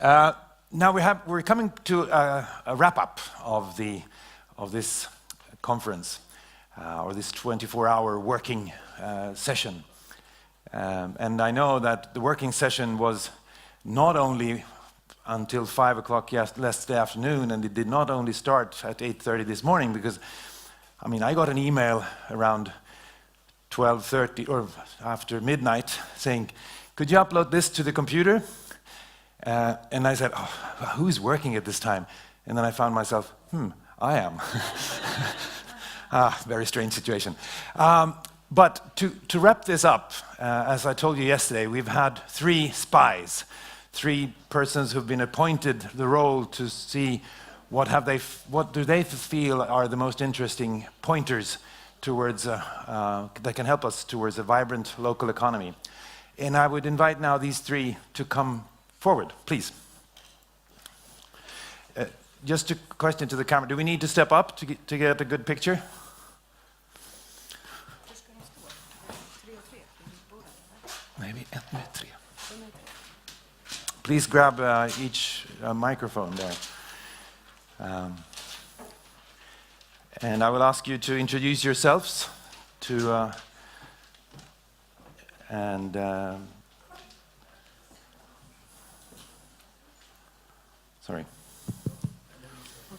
Now we're coming to a wrap-up of this conference, or this 24-hour working session. And I know that the working session was not only until 5 o'clock yesterday afternoon, and it did not only start at 8:30 this morning, because, I mean, I got an email around 12:30 or after midnight saying, could you upload this to the computer? And I said, oh, who's working at this time? And then I found myself, I am. Very strange situation. But to wrap this up, as I told you yesterday, we've had 3 spies, 3 persons who've been appointed the role to see what do they feel are the most interesting pointers towards that can help us towards a vibrant local economy. And I would invite now these 3 to come forward, please. Just a question to the camera. Do we need to step up to get a good picture? Maybe 1, 2, 3. Please grab each microphone there. And I will ask you to introduce yourselves sorry.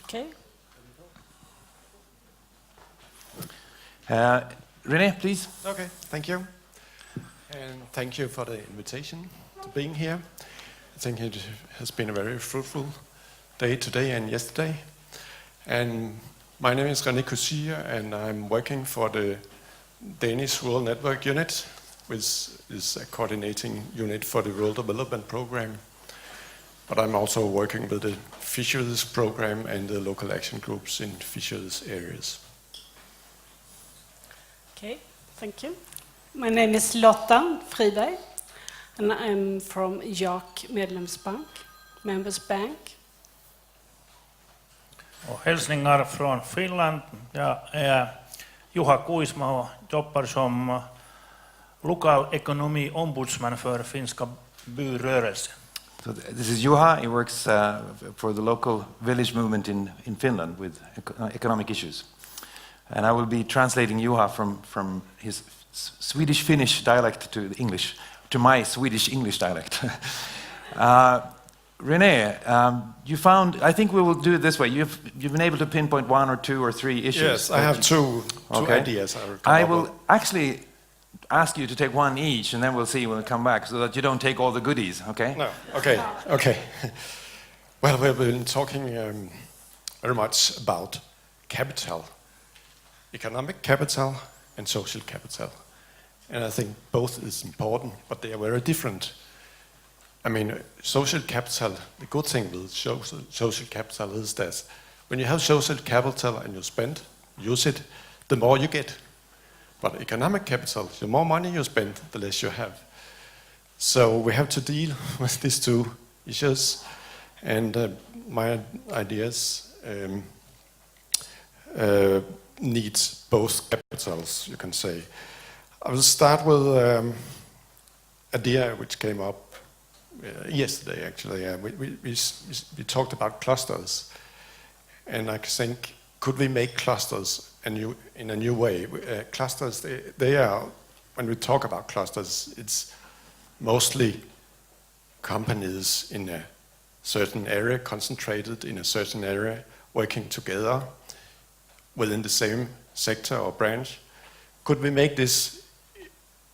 Okay. René, please. Okay, thank you. And thank you for the invitation to being here. I think it has been a very fruitful day today and yesterday. And my name is René Cousier, and I'm working for the Danish Rural Network Unit, which is a coordinating unit for the Rural Development Program. But I'm also working with the fisheries program and the local action groups in fisheries areas. Okay, thank you. My name is Lotta Friberg, and I'm from JAK Medlemsbank, Members Bank. Och hälsningar från Finland. Jag är Juha Kuisma och jobbar som lokal ekonomi ombudsman för finska byrörelsen. So this is Juha. He works for the local village movement in Finland with economic issues. And I will be translating Juha from his Swedish-Finnish dialect to English, to my Swedish-English dialect. René, you found, I think we will do it this way. You've been able to pinpoint 1 or 2 or 3 issues. Yes, I have two ideas. I will actually ask you to take 1 each, and then we'll see when we come back, so that you don't take all the goodies, okay? No, okay. Well, we've been talking very much about capital, economic capital and social capital. And I think both is important, but they are very different. I mean, social capital, the good thing with social capital is that when you have social capital and you use it, the more you get. But economic capital, the more money you spend, the less you have. So we have to deal with these 2 issues. And my ideas needs both capitals, you can say. I will start with an idea which came up yesterday, actually. We talked about clusters. And I think, could we make clusters in a new way? Clusters, they are, when we talk about clusters, it's mostly companies in a certain area, concentrated in a certain area, working together within the same sector or branch. Could we make this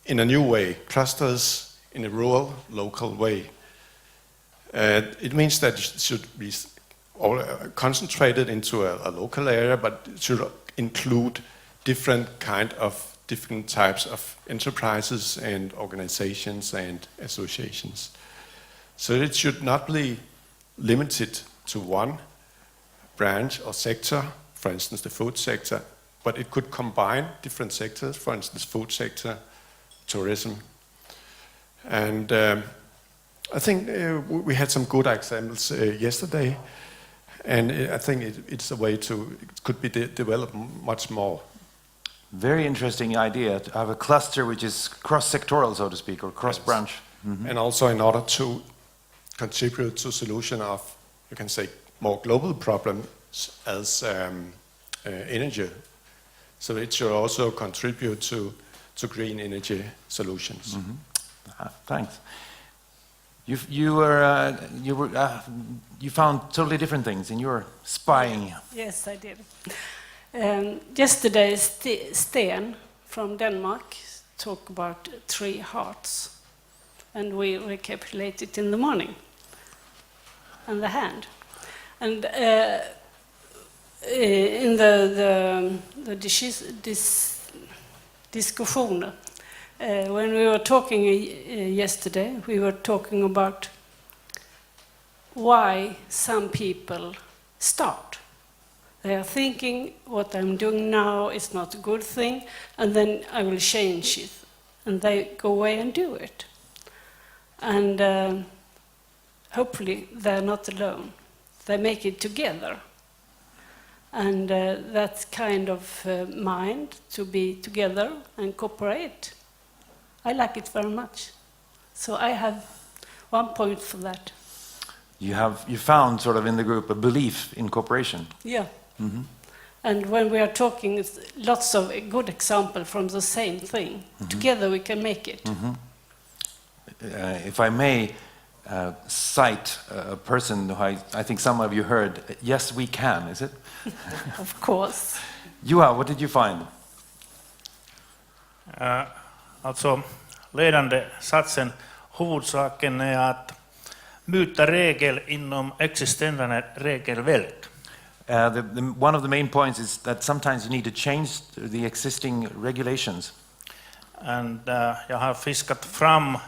in a new way, clusters in a rural, local way? It means that it should be all concentrated into a local area, but it should include different types of enterprises and organizations and associations. So it should not be limited to one branch or sector, for instance the food sector, but it could combine different sectors, for instance food sector, tourism. And I think we had some good examples yesterday, and I think it's a way it could be developed much more. Very interesting idea to have a cluster which is cross-sectoral, so to speak, or cross-branch. Yes. Mm-hmm. And also in order to contribute to solution of, you can say, more global problems as energy. So it should also contribute to green energy solutions. Thanks. You found totally different things in your spying. Yes, I did. Yesterday, Sten from Denmark talked about 3 hearts, and we recapitulate it in the morning, and the hand. And in the discussion, when we were talking yesterday, we were talking about why some people start. They are thinking, what I'm doing now is not a good thing, and then I will change it. And they go away and do it. And hopefully they're not alone. They make it together. And that kind of mind to be together and cooperate, I like it very much. So I have 1 point for that. You found sort of in the group a belief in cooperation. Yeah. And when we are talking, it's lots of good examples from the same thing. Together we can make it. If I may cite a person who I think some of you heard, yes we can, is it? Of course. Juha, what did you find? Alltså ledande satsen huvudsaken är att byta regel inom existerande regelverk. One of the main points is that sometimes you need to change the existing regulations. And jag har fiskat fram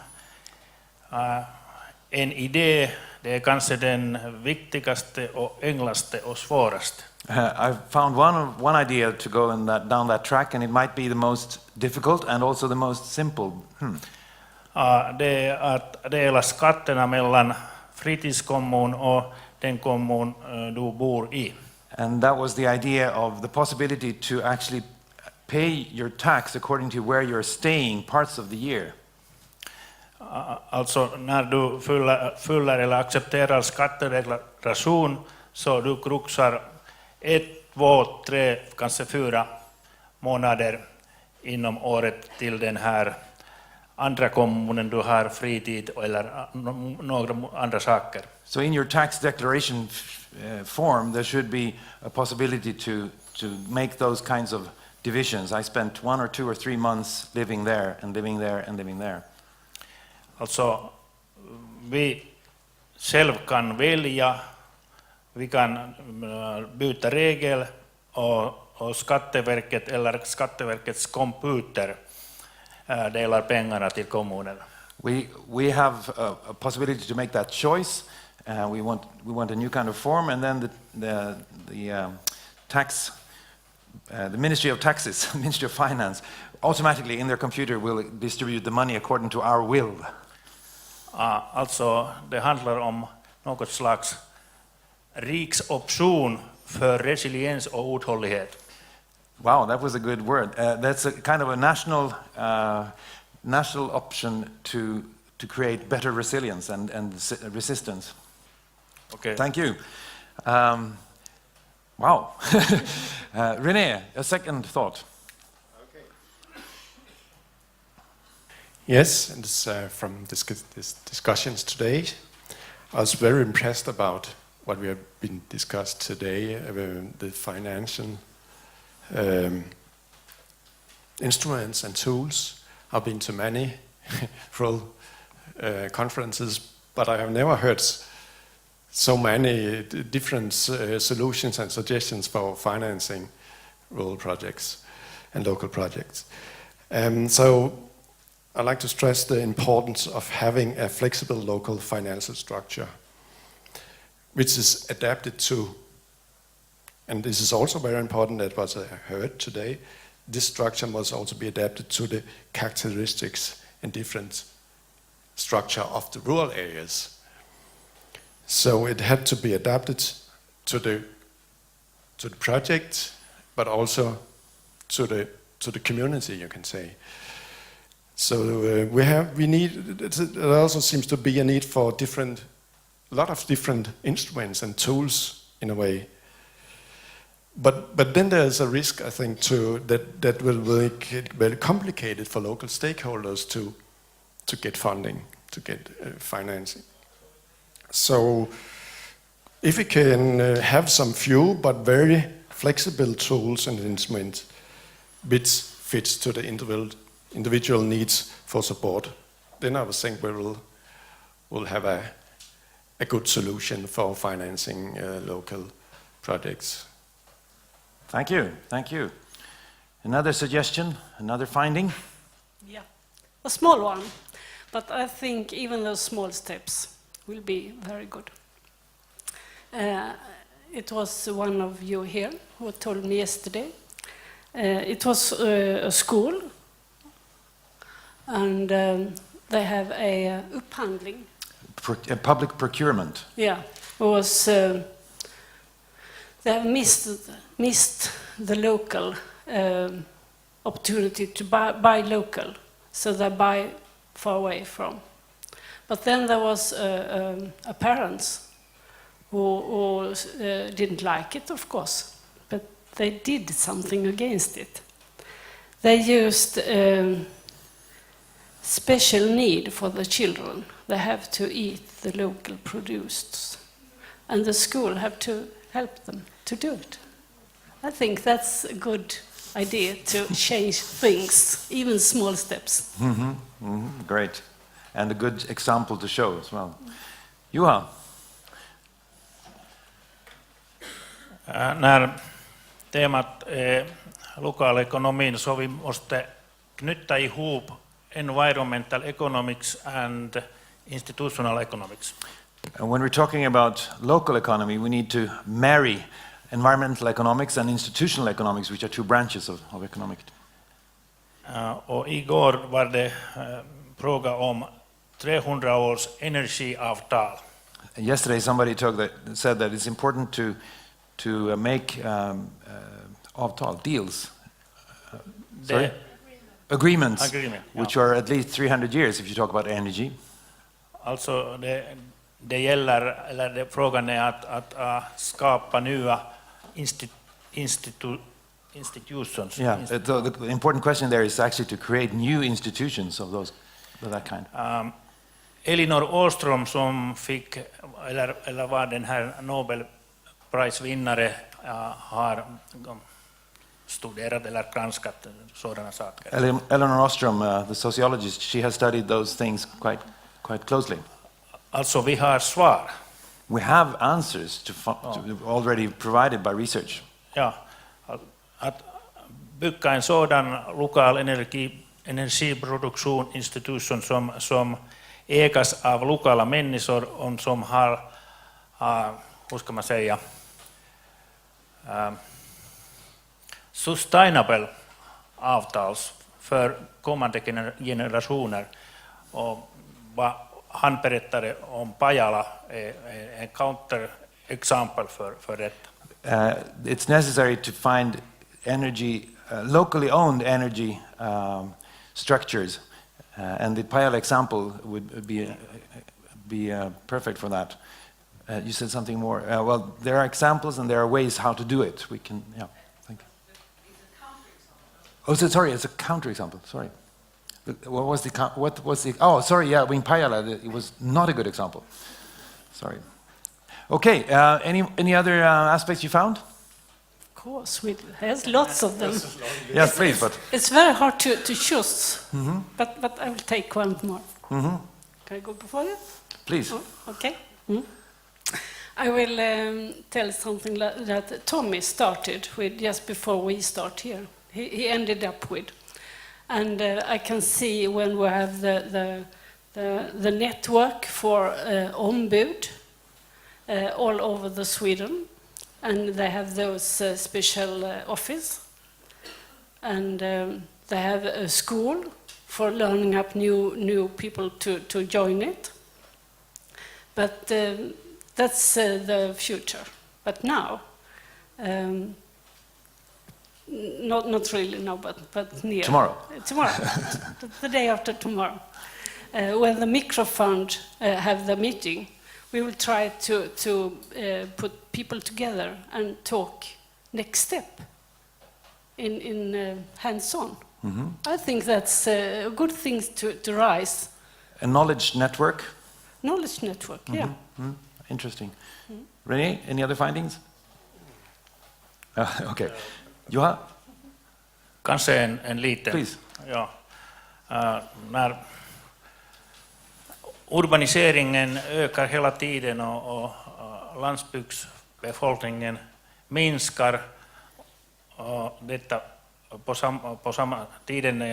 en idé, det är kanske den viktigaste och enklaste och svåraste. I've found one idea to go down that track, and it might be the most difficult and also the most simple. Det är att dela skatterna mellan fritidskommun och den kommun du bor i. And that was the idea of the possibility to actually pay your tax according to where you're staying parts of the year. Alltså när du fyller eller accepterar skattedeklaration så du kruxar 1, 2, 3, kanske 4 månader inom året till den här andra kommunen du har fritid eller några andra saker. So in your tax declaration form there should be a possibility to make those kinds of divisions. I spent 1 or 2 or 3 months living there and living there and living there. Alltså vi själv kan välja, vi kan byta regel och Skatteverket eller Skatteverkets computer delar pengarna till kommunen. We have a possibility to make that choice. We want a new kind of form, and then the Ministry of Taxes, Ministry of Finance, automatically in their computer will distribute the money according to our will. Alltså det handlar om något slags riksoption för resiliens och uthållighet. Wow, that was a good word. That's a kind of a national option to create better resilience and resistance. Okay. Thank you. Wow. René, a second thought. Yes, and this, from this discussions today, I was very impressed about what we have been discussed today, the financial instruments and tools. I've been to many conferences, but I have never heard so many different solutions and suggestions for financing rural projects and local projects. So I'd like to stress the importance of having a flexible local financial structure, which is adapted to, and this is also very important, that was heard today, this structure must also be adapted to the characteristics and different structure of the rural areas. So it had to be adapted to the project, but also to the community, you can say. So there also seems to be a need for different lot of different instruments and tools in a way. But then there's a risk, I think, that will make it very complicated for local stakeholders to get funding, to get financing. So if we can have some few but very flexible tools and instruments which fits to the individual needs for support, then I would think we will have a good solution for financing local projects. Thank you, thank you. Another suggestion, another finding? Yeah, a small one, but I think even those small steps will be very good. It was one of you here who told me yesterday. It was a school, and they have a upphandling. A public procurement. Yeah, it was. They have missed the local opportunity to buy local, so they buy far away from. But then there was a parents who didn't like it, of course, but they did something against it. They used special need for the children. They have to eat the local produced, and the school have to help them to do it. I think that's a good idea to change things, even small steps. Great. And a good example to show as well. Juha? När temat lokal ekonomin så vi måste knyta ihop environmental economics and institutional economics. And when we're talking about local economy, we need to marry environmental economics and institutional economics, which are two branches of economics. Och igår var det fråga om 300 års energiavtal. Yesterday, somebody said that it's important to make avtal, deals, agreements, which are at least 300 years if you talk about energy. Alltså det gäller, eller frågan är att skapa nya institutions. Yeah, the important question there is actually to create new institutions of that kind. Elinor Åström som fick, eller var den här Nobelprisvinnare, har studerat eller granskat sådana saker. Helena Norberg, the sociologist, she has studied those things quite closely. Alltså vi har svar. We have answers already provided by research. Ja, att bygga en sådan lokal energiproduktion institution som ägas av lokala människor som har, hur ska man säga, sustainable avtals för kommande generationer. Och vad han berättade om Pajala är en counter-example för detta. It's necessary to find energy, locally owned energy structures, and the Pajala example would be perfect for that. You said something more. Well, there are examples and there are ways how to do it. We can, yeah. Thank you. Oh, so sorry, it's a counter-example. Sorry. What was the? Oh, sorry. Yeah, in Pajala, it was not a good example. Sorry. Okay. Any other aspects you found? Of course, there's lots of them. Yes, please. But it's very hard to choose. But I will take one more. Can I go before you? Please. Oh, okay. I will tell something that Tommy started with just before we start here. He ended up with. And I can see when we have the network for ombud all over the Sweden, and they have those special office, and they have a school for learning up new people to join it. But that's the future. But now. Not really, no, but near. Tomorrow. The day after tomorrow. When the Microfund have the meeting, we will try to put people together and talk next step in hands-on. I think that's a good thing to rise. A knowledge network. Knowledge network, yeah. Interesting. René, any other findings? Okay. Juha? Kanske en liten. Please. Ja. När urbaniseringen ökar hela tiden och landsbygdsbefolkningen minskar, och detta på samma tiden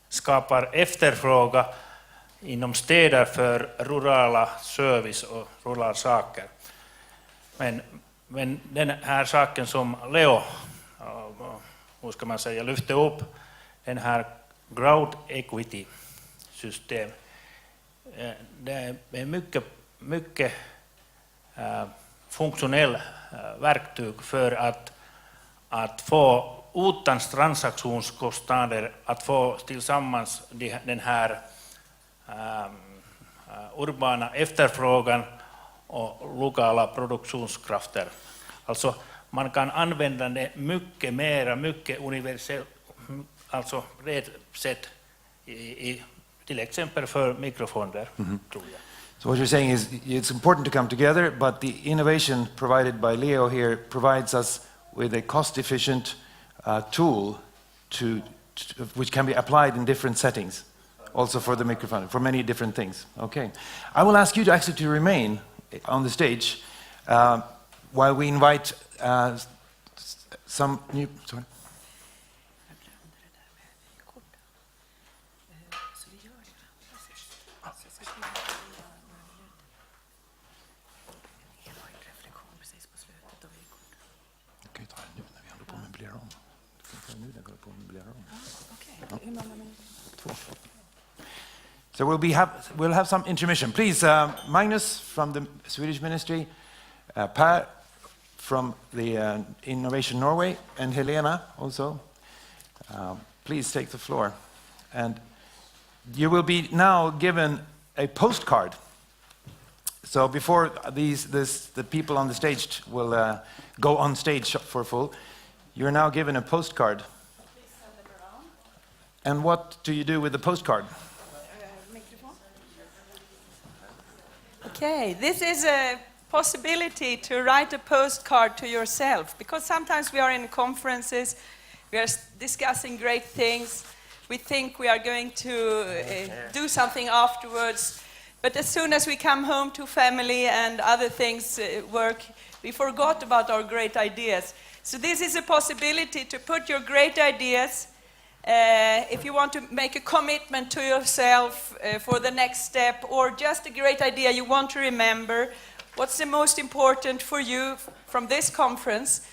skapar efterfrågan inom städer för rurala service och rurala saker. Men den här saken som Leo, hur ska man säga, lyfte upp, den här growth equity system, det är mycket funktionell verktyg för att få utan transaktionskostnader att få tillsammans den här urbana efterfrågan och lokala produktionskrafter. Alltså man kan använda det mycket universellt, alltså brett sätt i till exempel för mikrofonder, tror jag. So what you're saying is it's important to come together, but the innovation provided by Leo here provides us with a cost-efficient tool which can be applied in different settings, also for the microphone, for many different things. Okay. I will ask you to actually remain on the stage while we invite some new... Sorry. So we'll have some intermission. Please, Magnus from the Swedish Ministry, Per from the Innovation Norway, and Helena also. Please take the floor. And you will be now given a postcard. So before the people on the stage will go on stage for full, you're now given a postcard. Please send them around. And what do you do with the postcard? Okay, this is a possibility to write a postcard to yourself, because sometimes we are in conferences, we are discussing great things, we think we are going to do something afterwards, but as soon as we come home to family and other things work, we forgot about our great ideas. So this is a possibility to put your great ideas, if you want to make a commitment to yourself for the next step, or just a great idea you want to remember, what's the most important for you from this conference.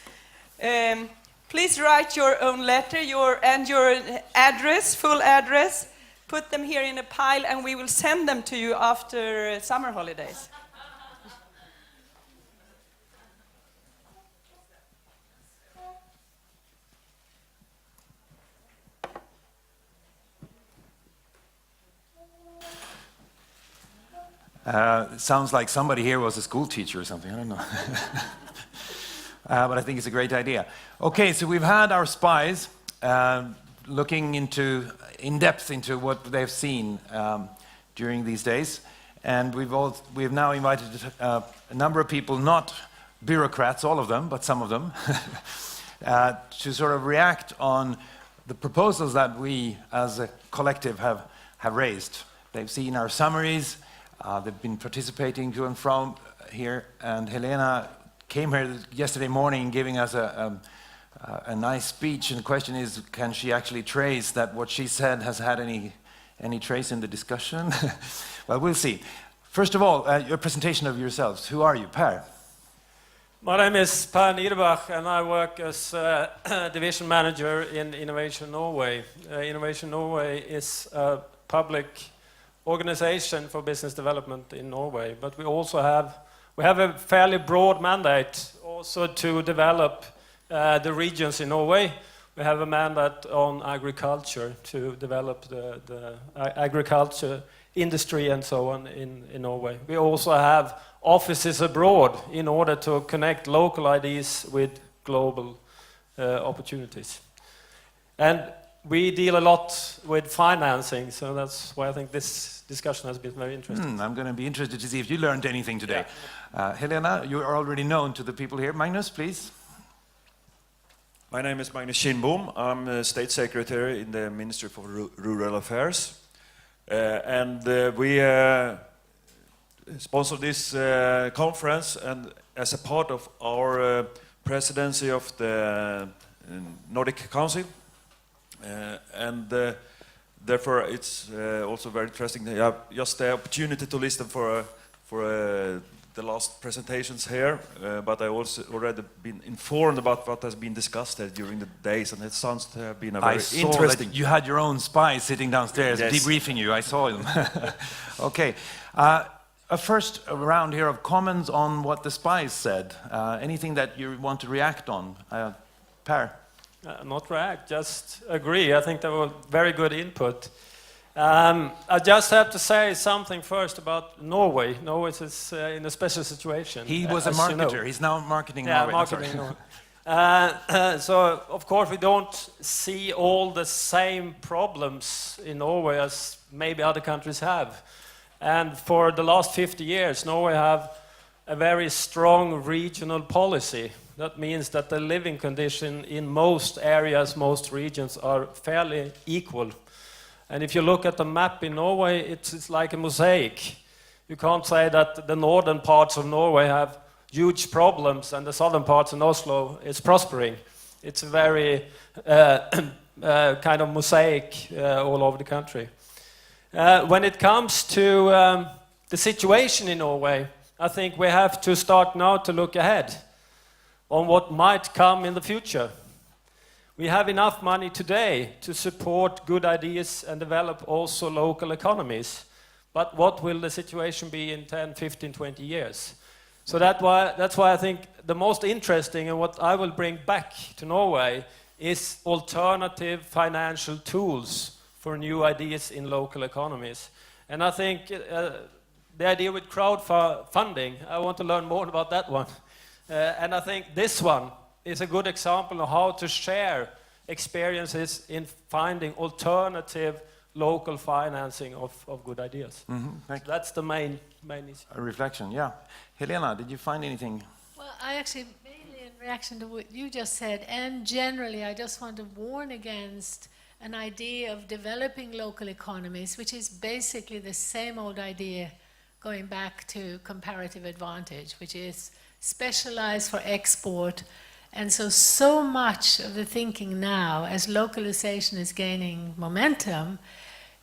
Please write your own letter and your address, full address, put them here in a pile, and we will send them to you after summer holidays. Sounds like somebody here was a school teacher or something, I don't know. But I think it's a great idea. Okay, so we've had our spies looking in depth into what they've seen during these days. And we've now invited a number of people, not bureaucrats, all of them, but some of them, to sort of react on the proposals that we as a collective have raised. They've seen our summaries. They've been participating to and from here, and Helena came here yesterday morning giving us a nice speech, and the question is, can she actually trace that what she said has had any trace in the discussion? Well, we'll see. First of all, your presentation of yourselves. Who are you, Per? My name is Per Niederbach, and I work as division manager in Innovation Norway. Innovation Norway is a public organization for business development in Norway, but we also have a fairly broad mandate also to develop the regions in Norway. We have a mandate on agriculture, to develop the agriculture industry and so on in Norway. We also have offices abroad in order to connect local ideas with global opportunities. And we deal a lot with financing, so that's why I think this discussion has been very interesting. I'm going to be interested to see if you learned anything today. Helena, you are already known to the people here. Magnus, please. My name is Magnus Kindbom. I'm the State Secretary in the Ministry for Rural Affairs. We sponsor this conference, and as a part of our presidency of the Nordic Council. Therefore it's also very interesting to have just the opportunity to listen for the last presentations here, but I also already been informed about what has been discussed during the days, and it sounds to have been a very interesting. That you had your own spies sitting downstairs debriefing you. I saw them. Okay. A first round here of comments on what the spies said. Anything that you want to react on? Per? Not react, just agree. I think that was very good input. I just have to say something first about Norway. Norway is in a special situation. He was a marketer. You know. He's now marketing Norway. Marketing Norway. So, of course, we don't see all the same problems in Norway as maybe other countries have. And for the last 50 years, Norway have a very strong regional policy. That means that the living condition in most areas, most regions are fairly equal. And if you look at the map in Norway, it's like a mosaic. You can't say that the northern parts of Norway have huge problems and the southern parts in Oslo is prospering. It's a very kind of mosaic all over the country. When it comes to the situation in Norway, I think we have to start now to look ahead on what might come in the future. We have enough money today to support good ideas and develop also local economies. But what will the situation be in 10, 15, 20 years? So that's why I think the most interesting and what I will bring back to Norway is alternative financial tools for new ideas in local economies. And I think the idea with crowdfunding, I want to learn more about that one. And I think this one is a good example of how to share experiences in finding alternative local financing of good ideas. So that's the main issue. A reflection, yeah. Helena, did you find anything? Well, I actually, mainly in reaction to what you just said, and generally I just want to warn against an idea of developing local economies, which is basically the same old idea going back to comparative advantage, which is specialized for export. And so much of the thinking now, as localization is gaining momentum,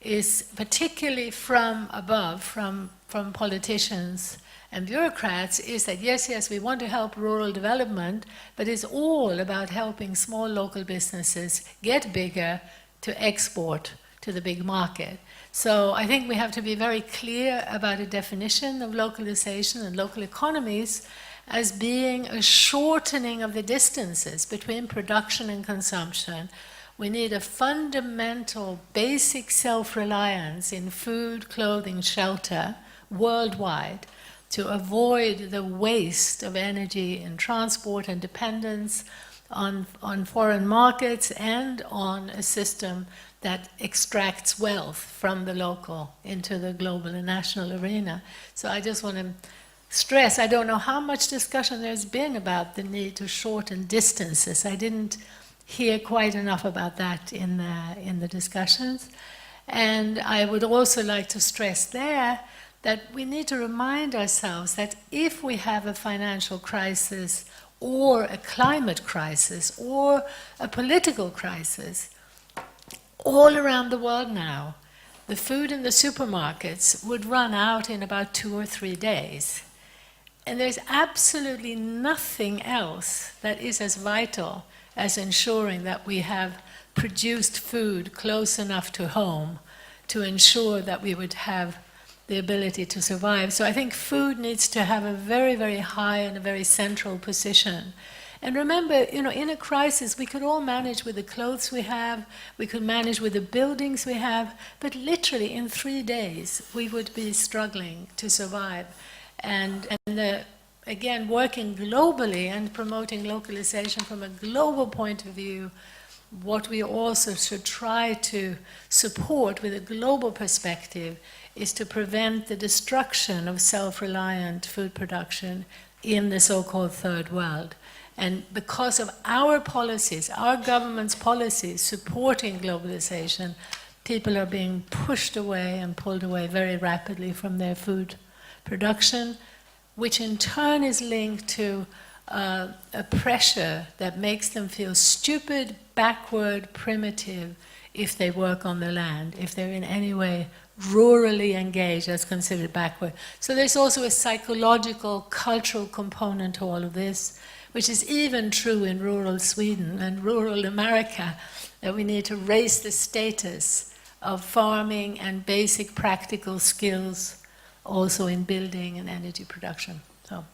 is particularly from above, from politicians and bureaucrats, is that yes, we want to help rural development, but it's all about helping small local businesses get bigger to export to the big market. So I think we have to be very clear about a definition of localization and local economies as being a shortening of the distances between production and consumption. We need a fundamental, basic self-reliance in food, clothing, shelter worldwide to avoid the waste of energy in transport and dependence on foreign markets and on a system that extracts wealth from the local into the global and national arena. So I just want to stress, I don't know how much discussion there's been about the need to shorten distances. I didn't hear quite enough about that in the discussions. And I would also like to stress there that we need to remind ourselves that if we have a financial crisis or a climate crisis or a political crisis, all around the world now, the food in the supermarkets would run out in about 2 or 3 days. And there's absolutely nothing else that is as vital as ensuring that we have produced food close enough to home to ensure that we would have the ability to survive. So I think food needs to have a very, very high and a very central position. And remember, in a crisis, we could all manage with the clothes we have, we could manage with the buildings we have, but literally in 3 days, we would be struggling to survive. And again, working globally and promoting localization from a global point of view, what we also should try to support with a global perspective is to prevent the destruction of self-reliant food production in the so-called third world. And because of our policies, our government's policies supporting globalization, people are being pushed away and pulled away very rapidly from their food production, which in turn is linked to a pressure that makes them feel stupid, backward, primitive if they work on the land, if they're in any way rurally engaged, that's considered backward. So there's also a psychological, cultural component to all of this, which is even true in rural Sweden and rural America, that we need to raise the status of farming and basic practical skills also in building and energy production. So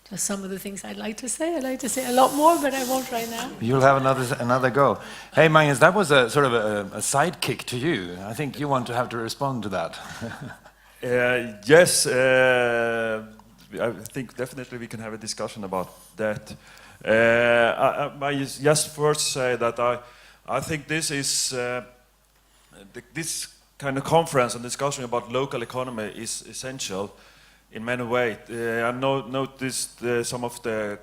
just some of the things I'd like to say. I'd like to say a lot more, but I won't right now. You'll have another go. Hey, Magnus, that was a sort of a sidekick to you. I think you want to have to respond to that. Yes, I think definitely we can have a discussion about that. I just first say that I think this is this kind of conference and discussion about local economy is essential in many ways. I noticed some of the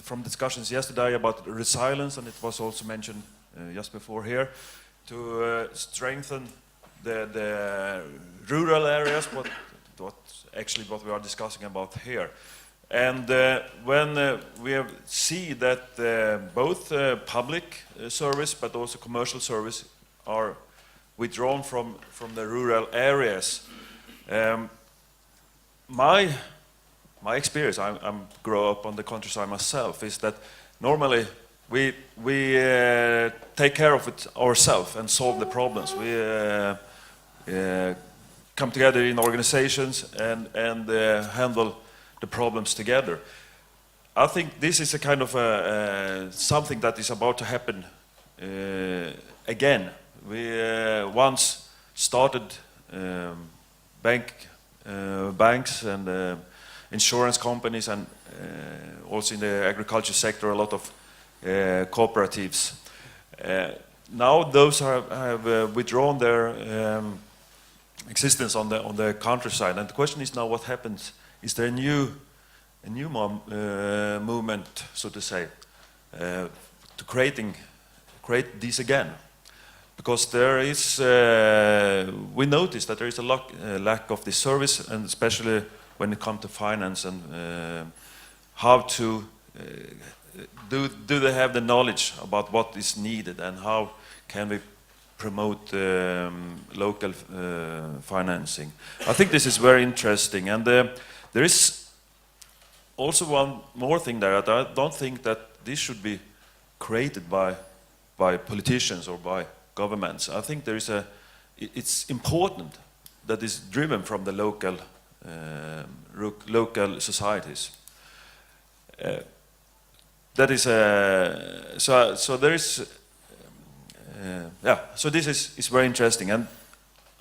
from discussions yesterday about resilience, and it was also mentioned just before here, to strengthen the rural areas, what what we are discussing about here. And when we see that both public service but also commercial service are withdrawn from the rural areas, my experience, I'm grow up on the countryside myself, is that normally we take care of it ourselves and solve the problems. We come together in organizations and handle the problems together. I think this is a kind of something that is about to happen again. We once started banks and insurance companies, and also in the agriculture sector a lot of cooperatives. Now those have withdrawn their existence on the countryside, and the question is now what happens. Is there a new movement, so to say, to create these again? Because there is, we notice that there is a lack of this service, and especially when it comes to finance and how to do they have the knowledge about what is needed, and how can we promote local financing? I think this is very interesting, and there is also one more thing there. I don't think that this should be created by politicians or by governments. I think there is it's important that is driven from the local societies. That is so there is so this is very interesting, and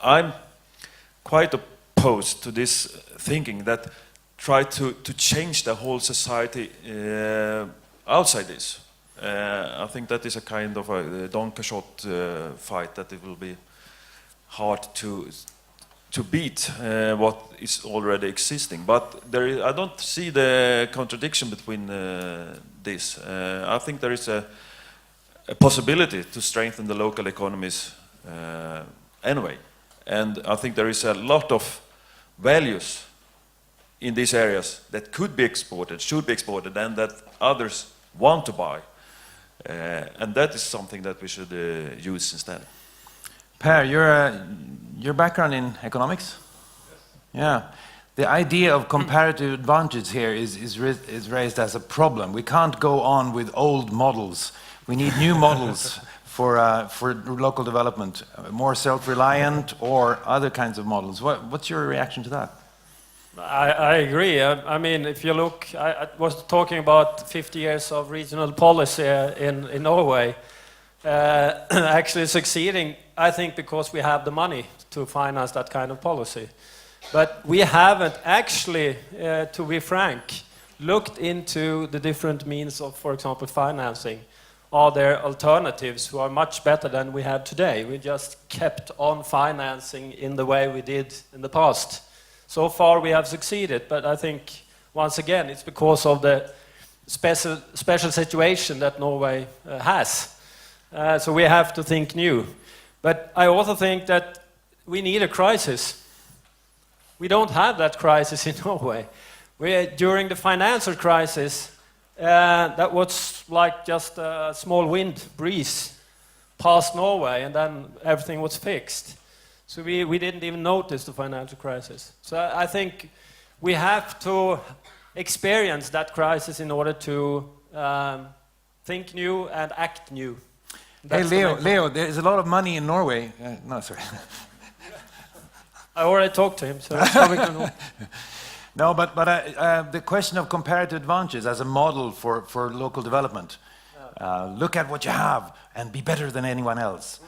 I'm quite opposed to this thinking that try to change the whole society outside this. I think that is a kind of a Don Quixote fight, that it will be hard to beat what is already existing. But I don't see the contradiction between this. I think there is a possibility to strengthen the local economies anyway. And I think there is a lot of values in these areas that could be exported, should be exported, and that others want to buy. And that is something that we should use instead. Per, your background in economics? Yes. Yeah. The idea of comparative advantage here is raised as a problem. We can't go on with old models. We need new models for local development, more self-reliant or other kinds of models. What's your reaction to that? I agree. I mean, if you look, I was talking about 50 years of regional policy in Norway. Actually succeeding, I think, because we have the money to finance that kind of policy. But we haven't actually, to be frank, looked into the different means of, for example, financing. Are there alternatives who are much better than we have today? We just kept on financing in the way we did in the past. So far we have succeeded, but I think, once again, it's because of the special situation that Norway has. So we have to think new. But I also think that we need a crisis. We don't have that crisis in Norway. During the financial crisis, that was like just a small wind breeze past Norway, and then everything was fixed. So we didn't even notice the financial crisis. So I think we have to experience that crisis in order to think new and act new. Hey, That's Leo, there's a lot of money in Norway. No, sorry. I already talked to him, so that's how we can... No, but the question of comparative advantages as a model for local development. Look at what you have and be better than anyone else.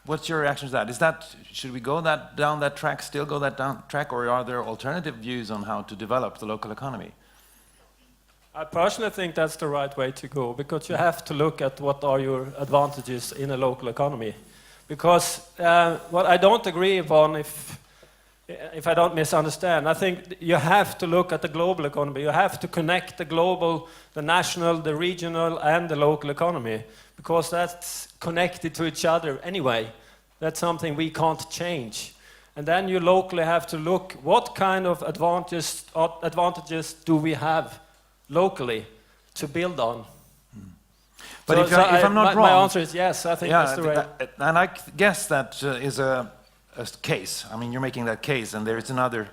What's your reaction to that? Should we go down that track, still go down track, or are there alternative views on how to develop the local economy? I personally think that's the right way to go, because you have to look at what are your advantages in a local economy. Because what I don't agree upon, if I don't misunderstand, I think you have to look at the global economy. You have to connect the global, the national, the regional, and the local economy, because that's connected to each other anyway. That's something we can't change. And then you locally have to look, what kind of advantages do we have locally to build on? But if I'm not wrong... My answer is yes, I think that's the way. And I guess that is a case. I mean, you're making that case, and there is another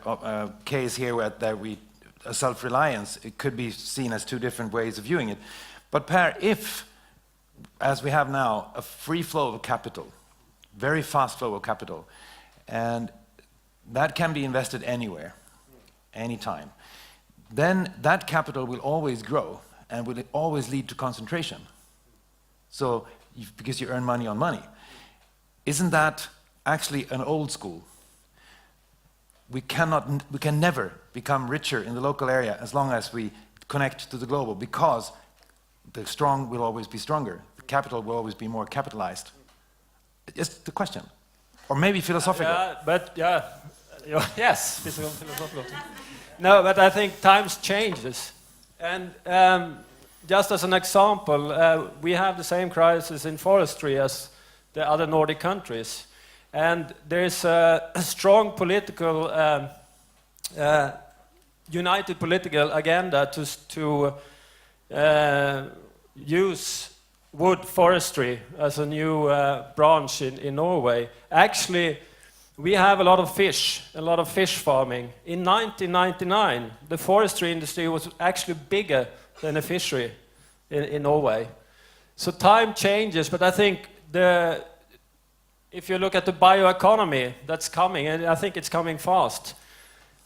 case here a self-reliance. It could be seen as two different ways of viewing it. But Per, if, as we have now, a free flow of capital, very fast flow of capital, and that can be invested anywhere, anytime, then that capital will always grow and will always lead to concentration. So, because you earn money on money. Isn't that actually an old school? We can never become richer in the local area as long as we connect to the global, because the strong will always be stronger. The capital will always be more capitalized. Just the question. Or maybe philosophical. Yes, philosophical. No, but I think times changes. And just as an example, we have the same crisis in forestry as the other Nordic countries. And there is a strong political, united political agenda to use wood forestry as a new branch in Norway. Actually, we have a lot of fish farming. In 1999, the forestry industry was actually bigger than a fishery in Norway. So time changes, but I think if you look at the bioeconomy that's coming, and I think it's coming fast,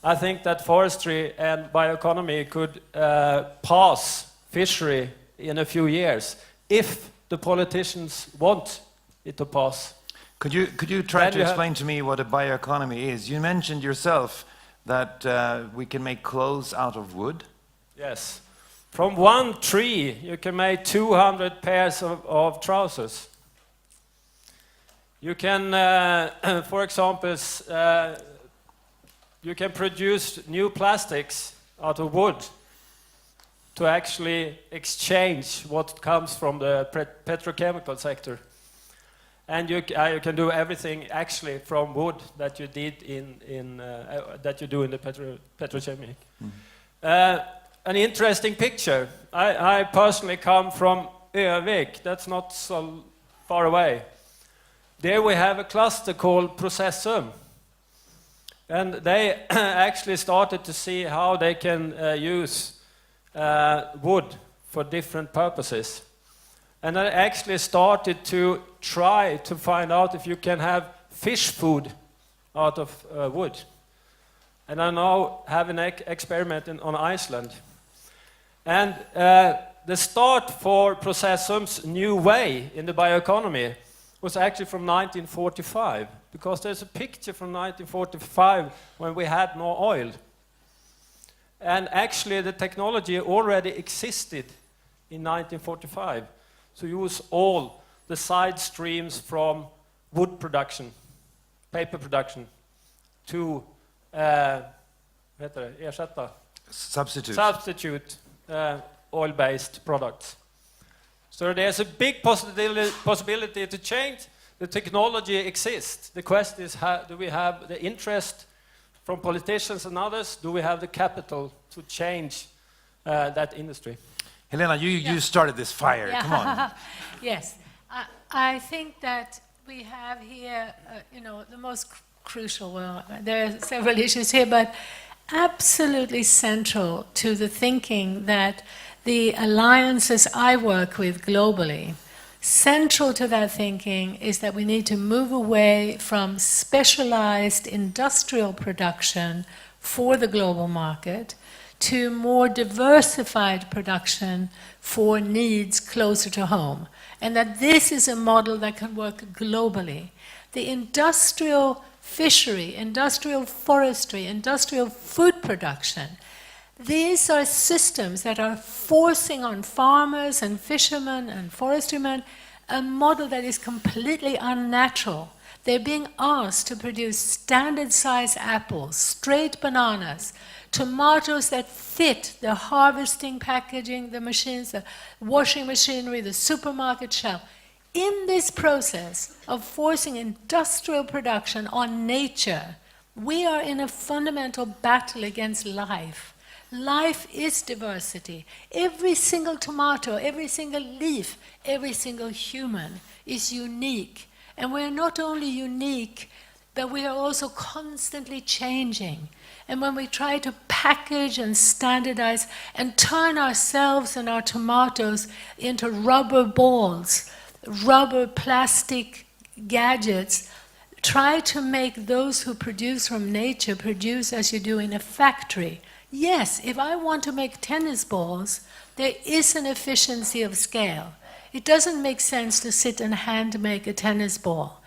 I think that forestry and bioeconomy could pass fishery in a few years, if the politicians want it to pass. Could you try to explain to me what a bioeconomy is? You mentioned yourself that we can make clothes out of wood. Yes. From one tree, you can make 200 pairs of trousers. You can, for example, you can produce new plastics out of wood to actually exchange what comes from the petrochemical sector. And you can do everything actually from wood that you did that you do in the petrochemical. Mm-hmm. An interesting picture. I personally come from Övik. That's not so far away. There we have a cluster called Processum. And they actually started to see how they can use wood for different purposes. And I actually started to try to find out if you can have fish food out of wood. and I now have an experiment on Iceland. And the start for Processum's new way in the bioeconomy was actually from 1945, because there's a picture from 1945 when we had no oil. And actually the technology already existed in 1945 to use all the side streams from wood production, paper production, to substitute oil-based products. So there's a big possibility to change. The technology exists. The question is, do we have the interest from politicians and others? Do we have the capital to change that industry? Helena, you started this fire. Yeah. Come on. Yes, I think that we have here, the most crucial. Well, there are several issues here, but absolutely central to the thinking that the alliances I work with globally, central to that thinking is that we need to move away from specialized industrial production for the global market to more diversified production for needs closer to home. And that this is a model that can work globally. The industrial fishery, industrial forestry, industrial food production, these are systems that are forcing on farmers and fishermen and forestrymen a model that is completely unnatural. They're being asked to produce standard-size apples, straight bananas, tomatoes that fit the harvesting, packaging, the machines, the washing machinery, the supermarket shelf. In this process of forcing industrial production on nature, we are in a fundamental battle against life. Life is diversity. Every single tomato, every single leaf, every single human is unique. And we're not only unique, but we are also constantly changing. And when we try to package and standardize and turn ourselves and our tomatoes into rubber balls, rubber plastic gadgets, try to make those who produce from nature produce as you do in a factory. Yes, if I want to make tennis balls, there is an efficiency of scale. It doesn't make sense to sit and hand make a tennis ball.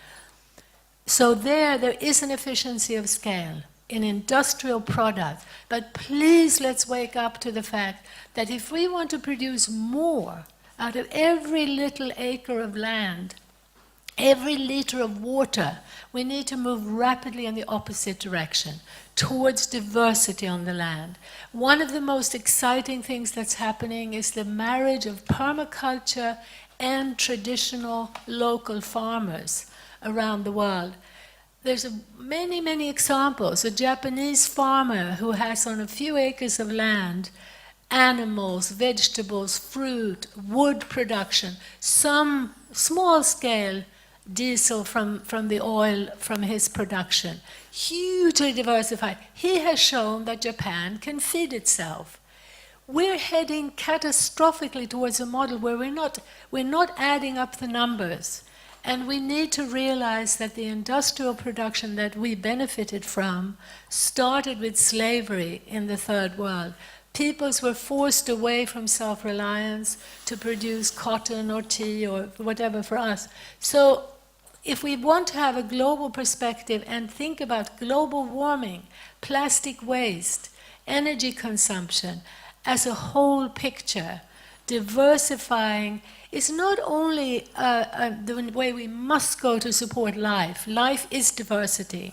So there is an efficiency of scale in industrial products. But please let's wake up to the fact that if we want to produce more out of every little acre of land, every liter of water, we need to move rapidly in the opposite direction, towards diversity on the land. One of the most exciting things that's happening is the marriage of permaculture and traditional local farmers around the world. There's many, many examples. A Japanese farmer who has on a few acres of land animals, vegetables, fruit, wood production, some small-scale diesel from the oil from his production, hugely diversified. He has shown that Japan can feed itself. We're heading catastrophically towards a model where we're not adding up the numbers. And we need to realize that the industrial production that we benefited from started with slavery in the Third World. Peoples were forced away from self-reliance to produce cotton or tea or whatever for us. So if we want to have a global perspective and think about global warming, plastic waste, energy consumption as a whole picture, diversifying is not only the way we must go to support life. Life is diversity.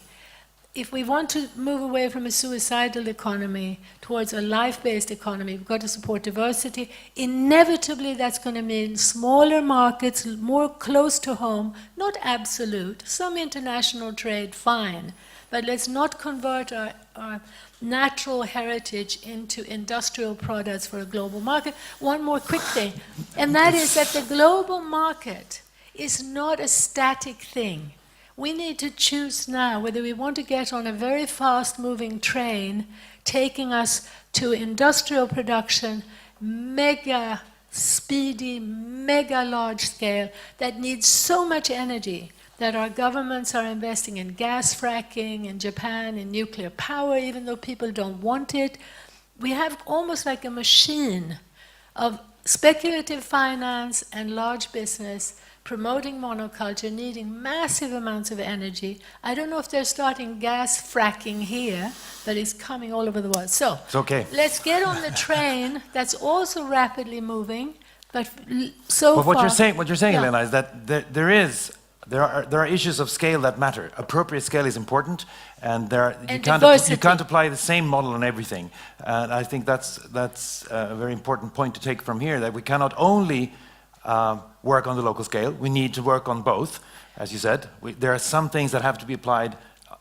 If we want to move away from a suicidal economy towards a life-based economy, we've got to support diversity. Inevitably, that's going to mean smaller markets, more close to home, not absolute. Some international trade, fine. But let's not convert our natural heritage into industrial products for a global market. One more quick thing, and that is that the global market is not a static thing. We need to choose now whether we want to get on a very fast-moving train taking us to industrial production, mega speedy, mega large scale, that needs so much energy that our governments are investing in gas fracking in Japan, in nuclear power, even though people don't want it. We have almost like a machine of speculative finance and large business promoting monoculture, needing massive amounts of energy. I don't know if they're starting gas fracking here, but it's coming all over the world. So It's okay. let's get on the train that's also rapidly moving, but so But what far... you're saying, Yeah. Helena, is that there are issues of scale that matter. Appropriate scale is important, and you diversity. can't apply the same model on everything. And I think that's a very important point to take from here, that we cannot only work on the local scale. We need to work on both, as you said. There are some things that have to be applied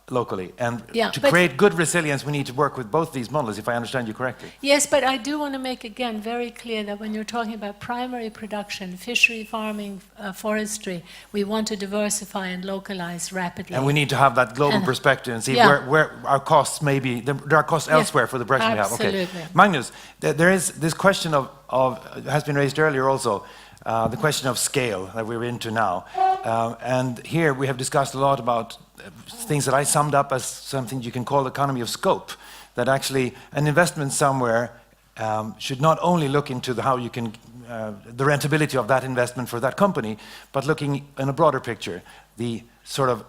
locally, and Yeah, to but- create good resilience, we need to work with both these models, if I understand you correctly. Yes, but I do want to make again very clear that when you're talking about primary production, fishery farming, forestry, we want to diversify and localize rapidly. And we need to have that global And- perspective and see Yeah. where our costs may be. There are costs Yeah, elsewhere for the production we have. Okay. absolutely. Magnus, there is this question of has been raised earlier also, the question of scale that we're into now. And here we have discussed a lot about things that I summed up as something you can call economy of scope, that actually an investment somewhere should not only look into how you can, the rentability of that investment for that company, but looking in a broader picture, the sort of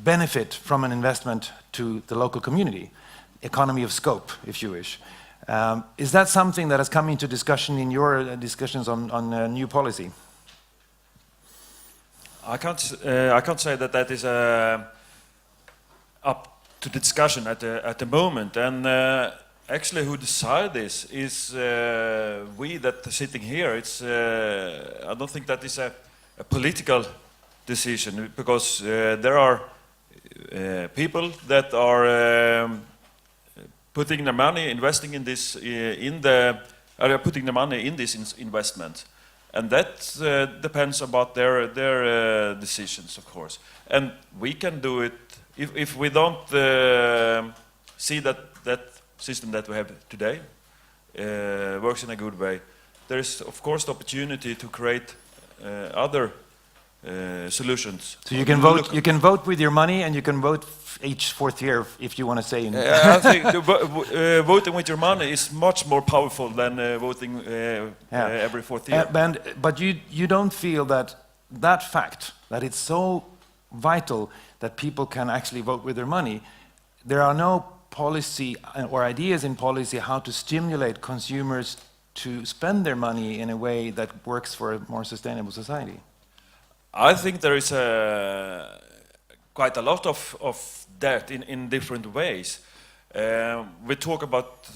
benefit from an investment to the local community, economy of scope, if you wish. Is that something that has come into discussion in your discussions on new policy? I can't say that is up to discussion at the moment. And actually, who decide this is we that are sitting here. It's I don't think that is a political decision, because there are people that are putting the money, investing in this, putting the money in this investment. And that depends about their decisions, of course. And we can do it if we don't see that system that we have today works in a good way. There is, of course, the opportunity to create other solutions. So you can vote. You can vote with your money, and you can vote each fourth year if you want to say. I think voting with your money is much more powerful than voting every fourth year. But you don't feel that fact, that it's so vital that people can actually vote with their money. There are no policy or ideas in policy how to stimulate consumers to spend their money in a way that works for a more sustainable society. I think there is quite a lot of that in different ways. We talk about,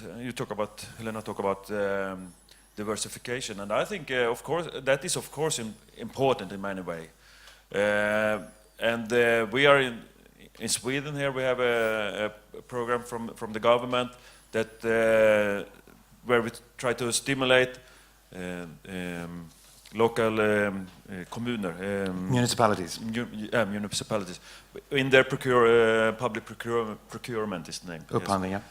Helena talk about diversification, and I think of course that is important in many ways. And we are in Sweden here. We have a program from the government that where we try to stimulate local Municipalities. Municipalities in their public procurement is the name. Upphandling, yes.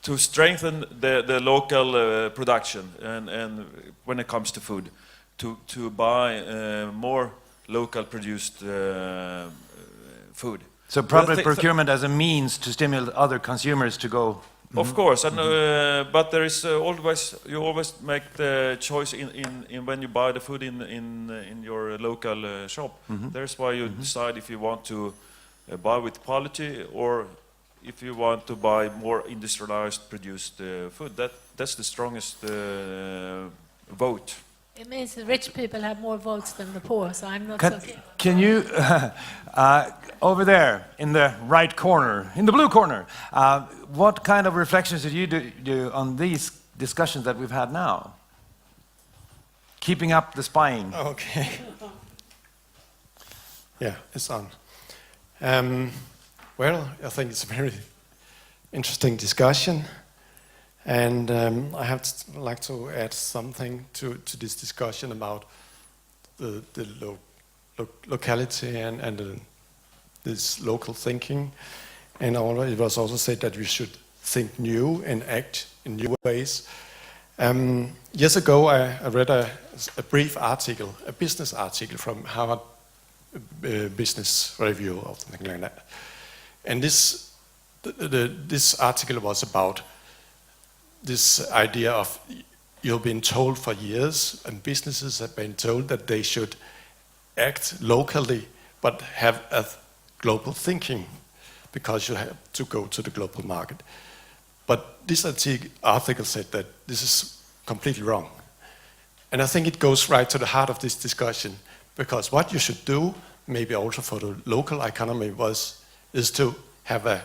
To strengthen the local production and when it comes to food, to buy more local produced food. So public procurement as a means to stimulate other consumers to go. Of course, and but there is you always make the choice in when you buy the food in your local shop. That's why you decide if you want to buy with quality or if you want to buy more industrialized produced food. That's the strongest vote. It means the rich people have more votes than the poor, so I'm not Can you, over there in the right corner, in the blue corner, what kind of reflections did you do on these discussions that we've had now? Keeping up the spine. Okay. Yeah, it's on. Well, I think it's a very interesting discussion. And I have like to add something to this discussion about the locality and this local thinking. And it was also said that we should think new and act in new ways. Years ago, I read a brief article, a business article from Harvard Business Review or something like that. And this article was about this idea of you've been told for years, and businesses have been told that they should act locally but have a global thinking because you have to go to the global market. But this article said that this is completely wrong. And I think it goes right to the heart of this discussion, because what you should do, maybe also for the local economy, is to have a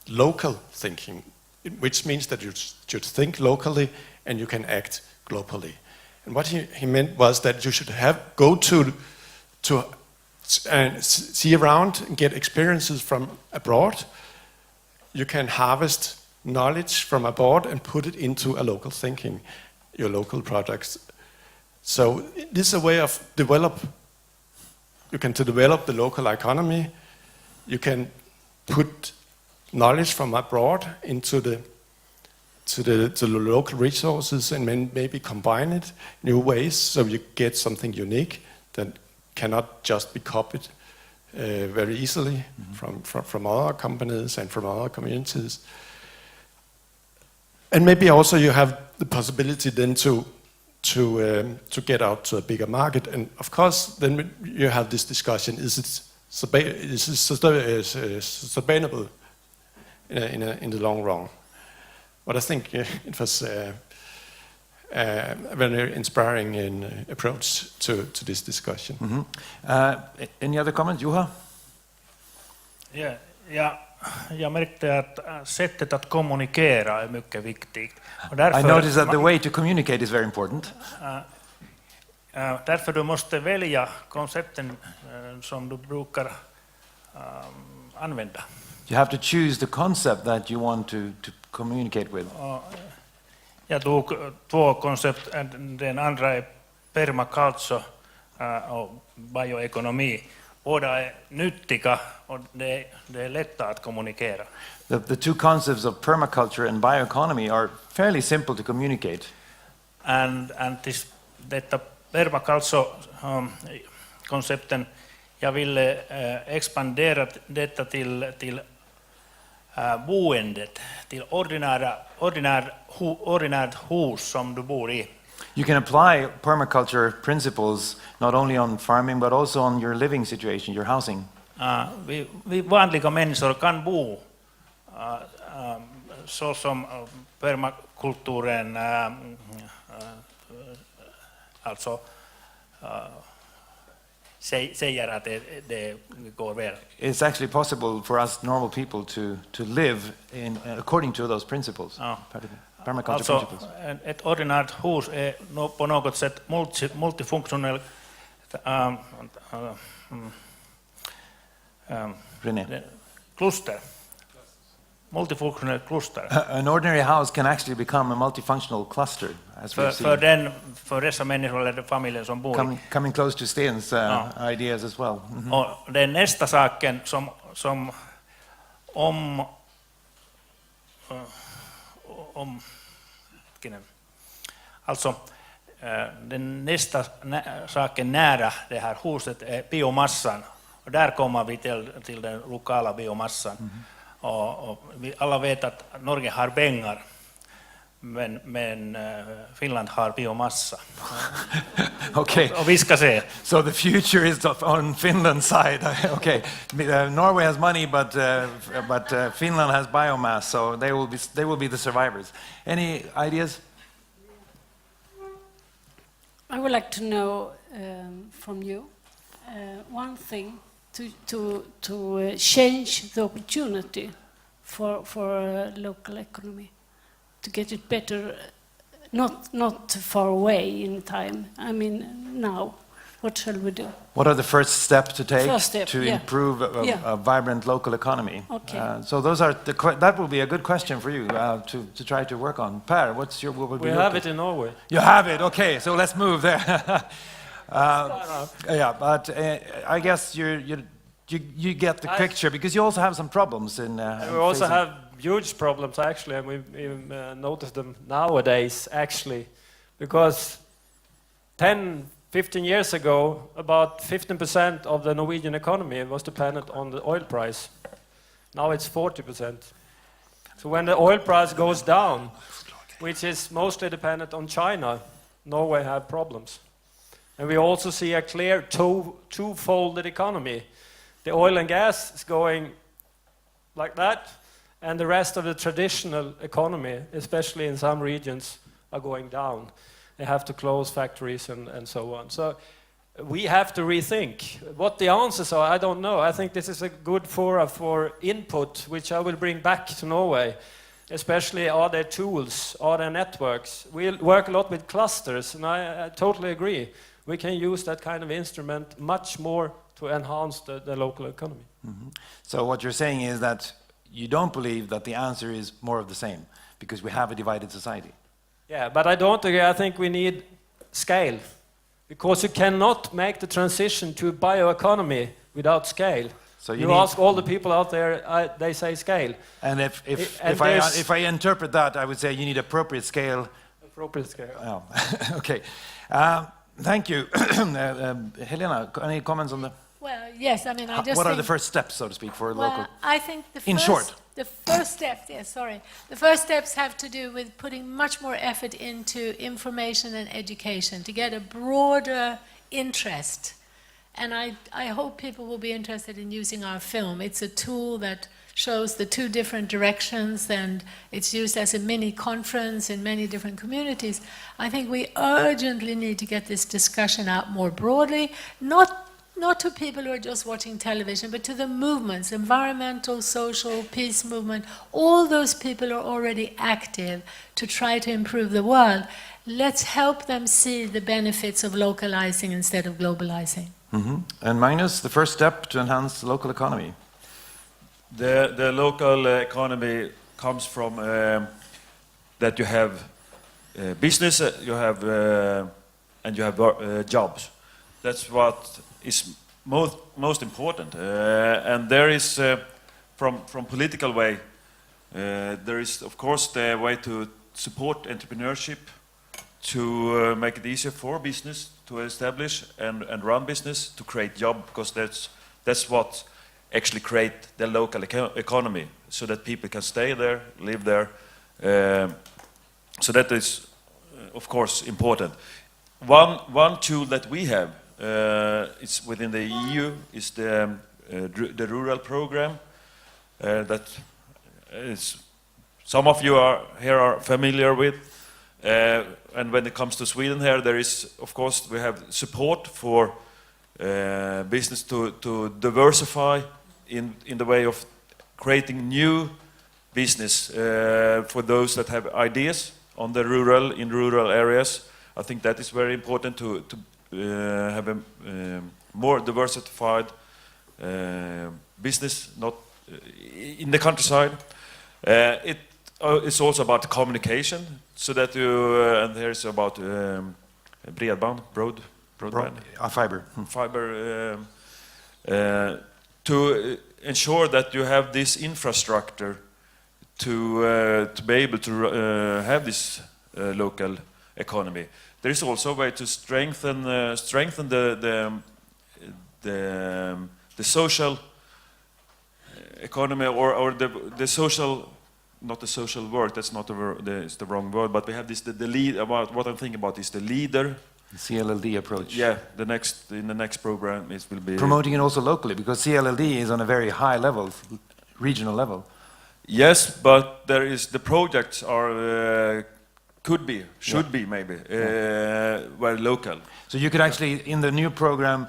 local thinking, which means that you should think locally and you can act globally. And what he meant was that you should go to and see around and get experiences from abroad. You can harvest knowledge from abroad and put it into a local thinking, your local products. So this is a way of develop the local economy. You can put knowledge from abroad into the local resources and maybe combine it new ways so you get something unique that cannot just be copied very easily from other companies and from other communities. And maybe also you have the possibility then to get out to a bigger market. And of course, then you have this discussion: is it sustainable in the long run? But I think it was a very inspiring approach to this discussion. Any other comments, Juha? Ja jag märkte att sättet att kommunicera är mycket viktigt. Och I noticed that the way to communicate is very important. Därför du måste välja koncepten som du brukar använda. You have to choose the concept that you want to communicate with. Jag tog två koncept. Den andra är permaculture och bioekonomi. Båda är nyttiga och det är lätta att kommunicera. The two concepts of permaculture and bioeconomy are fairly simple to communicate. And detta permaculture-koncepten, jag ville expandera detta till boendet, till ordinärt hus som du bor i. You can apply permaculture principles not only on farming but also on your living situation, your housing. Vi vanliga människor kan bo så som permakulturen alltså säger att det går väl. It's actually possible for us normal people to live according to those principles. Permaculture Alltså, principles. ett ordinärt hus är på något sätt multifunktionellt kluster. Multifunctional cluster. An ordinary house can actually become a multifunctional cluster, as we've seen. För dessa människor eller familjer som bor Coming close to Sten's ideas as well. Och den nästa saken som alltså den nästa saken nära det här huset är biomassan. Och där kommer vi till den lokala biomassan. Och vi alla vet att Norge har pengar, men Finland har biomassa. Okay. Och vi ska se. So the future is on Finland's side. Okay. Norway has money, but Finland has biomass, so they will be the survivors. Any ideas? I would like to know from you one thing to change the opportunity for local economy, to get it better, not far away in time. I mean, now, what shall we do? What are the first steps to take to yeah. improve a vibrant local economy? Okay. So those are that will be a good question for you to try to work on. Per, what would be We your have it in Norway. You have it. Okay, so let's move there. Yeah, but I guess you get the picture, because you also have some problems in. We also have huge problems actually, and we've noticed them nowadays actually, because 10, 15 years ago, about 15% of the Norwegian economy was dependent on the oil price. Now it's 40%. So when the oil price goes down, which is mostly dependent on China, Norway have problems. And we also see a clear two-folded economy. The oil and gas is going like that, and the rest of the traditional economy, especially in some regions, are going down. They have to close factories and so on. So we have to rethink. What the answers are, I don't know. I think this is a good forum for input, which I will bring back to Norway. Especially, are there tools, are there networks? We work a lot with clusters, and I totally agree. We can use that kind of instrument much more to enhance the local economy. Mm-hmm. So what you're saying is that you don't believe that the answer is more of the same, because we have a divided society. Yeah, but I don't agree. I think we need scale, because you cannot make the transition to bioeconomy without scale. So you ask all the people out there, they say scale. And if I interpret that, I would say you need appropriate scale. Appropriate scale. Oh, okay. Thank you. Helena, any comments on the... Well, yes, I mean, I just What are think, the first steps, so to speak, for well, local... I think the In first, short. the first steps, yes, sorry. The first steps have to do with putting much more effort into information and education to get a broader interest. And I hope people will be interested in using our film. It's a tool that shows the two different directions, and it's used as a mini conference in many different communities. I think we urgently need to get this discussion out more broadly, not to people who are just watching television, but to the movements, environmental, social, peace movement. All those people are already active to try to improve the world. Let's help them see the benefits of localizing instead of globalizing. Mm-hmm. And Magnus, the first step to enhance the local economy? The local economy comes from that you have business, you have and you have jobs. That's what is most important. And there is, from political way, there is of course the way to support entrepreneurship, to make it easier for business to establish and run business, to create job, because that's what actually create the local economy, so that people can stay there, live there. So that is, of course, important. One tool that we have is within the EU is the rural program that is some of you are familiar with. And when it comes to Sweden here, there is, of course, we have support for business to diversify in the way of creating new business for those that have ideas on the rural areas. I think that is very important to have a more diversified business, not in the countryside. It's also about communication, so that you and here's about broadband, fiber, to ensure that you have this infrastructure to be able to have this local economy. There is also a way to strengthen the social economy, or the social. Not the social work, that's not it's the wrong word, but we have this, the lead, about what I'm thinking about is the leader. The CLLD approach. Yeah, in the next program it will be... Promoting it also locally, because CLLD is on a very high level, regional level. Yes, but there is, the projects are, should be maybe, very local. So you could actually, in the new program,